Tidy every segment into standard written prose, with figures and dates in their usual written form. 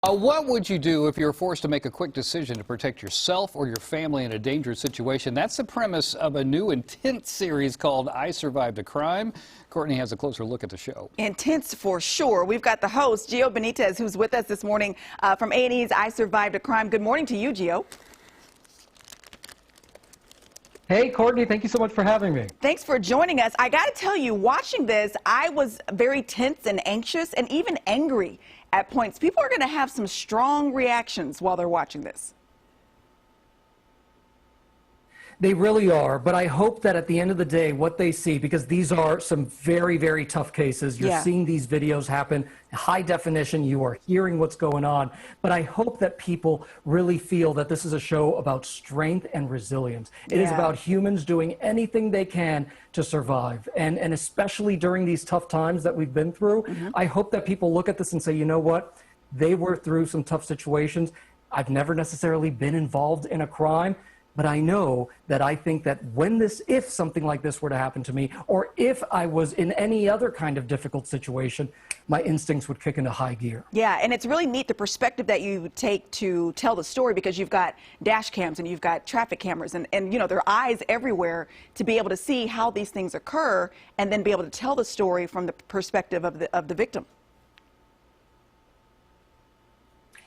What would you do if you were forced to make a quick decision to protect yourself or your family in a dangerous situation? That's the premise of a new intense series called I Survived a Crime. Courtney has a closer look at the show. Intense for sure. We've got the host, Gio Benitez, who's with us this morning from A&E's I Survived a Crime. Good morning to you, Gio. Hey, Courtney, thank you so much for having me. Thanks for joining us. I got to tell you, watching this, I was very tense and anxious and even angry at points. People are going to have some strong reactions while they're watching this. They really are, but I hope that at the end of the day, what they see, because these are some very, very tough cases. You're seeing these videos happen, high definition, you are hearing what's going on, but I hope that people really feel that this is a show about strength and resilience. It is about humans doing anything they can to survive, and especially during these tough times that we've been through, I hope that people look at this and say, you know what, they were through some tough situations. I've never necessarily been involved in a crime, but I know that I think that if something like this were to happen to me, or if I was in any other kind of difficult situation, my instincts would kick into high gear. Yeah, and it's really neat the perspective that you take to tell the story, because you've got dash cams and you've got traffic cameras and you know, there are eyes everywhere to be able to see how these things occur and then be able to tell the story from the perspective of the victim.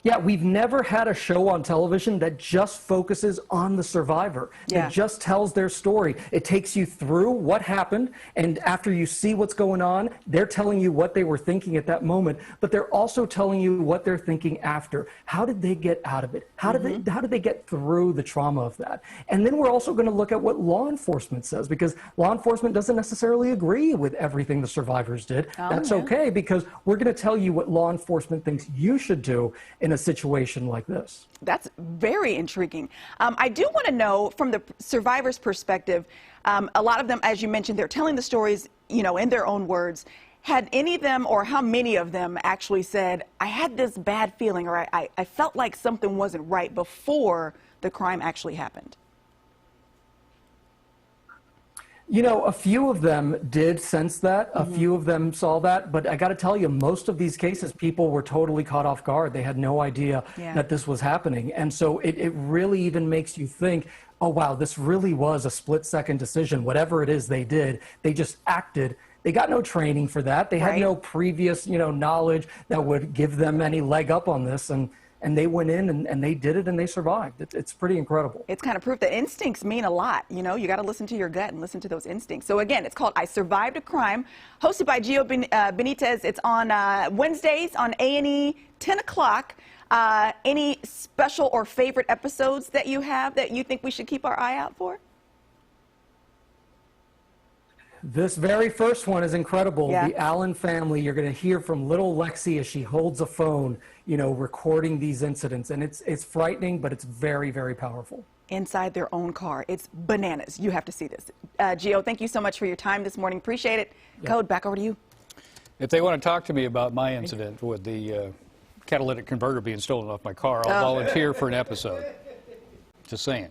Yeah, we've never had a show on television that just focuses on the survivor. It just tells their story. It takes you through what happened, and after you see what's going on, they're telling you what they were thinking at that moment, but they're also telling you what they're thinking after. How did they get out of it? How did they get through the trauma of that? And then we're also going to look at what law enforcement says, because law enforcement doesn't necessarily agree with everything the survivors did. That's okay, because we're going to tell you what law enforcement thinks you should do in a situation like this. That's very intriguing. I do want to know, from the survivor's perspective, a lot of them, as you mentioned, they're telling the stories, you know, in their own words. Had any of them, or how many of them, actually said, I had this bad feeling, or I felt like something wasn't right before the crime actually happened? You know, a few of them did sense that, a few of them saw that, but I got to tell you, most of these cases, people were totally caught off guard. They had no idea that this was happening. And so it really even makes you think, oh, wow, this really was a split-second decision. Whatever it is they did, they just acted. They got no training for that. They had no previous, you know, knowledge that would give them any leg up on this. And they went in and they did it and they survived. It's pretty incredible. It's kind of proof that instincts mean a lot. You know, you got to listen to your gut and listen to those instincts. So again, it's called I Survived a Crime, hosted by Gio Benitez. It's on Wednesdays on A&E, 10 o'clock. Any special or favorite episodes that you have that you think we should keep our eye out for? This very first one is incredible. The Allen family, you're going to hear from little Lexi as she holds a phone, you know, recording these incidents. And it's frightening, but it's very, very powerful. Inside their own car. It's bananas. You have to see this. Gio, thank you so much for your time this morning. Appreciate it. Code, back over to you. If they want to talk to me about my incident with the catalytic converter being stolen off my car, I'll volunteer for an episode. Just saying.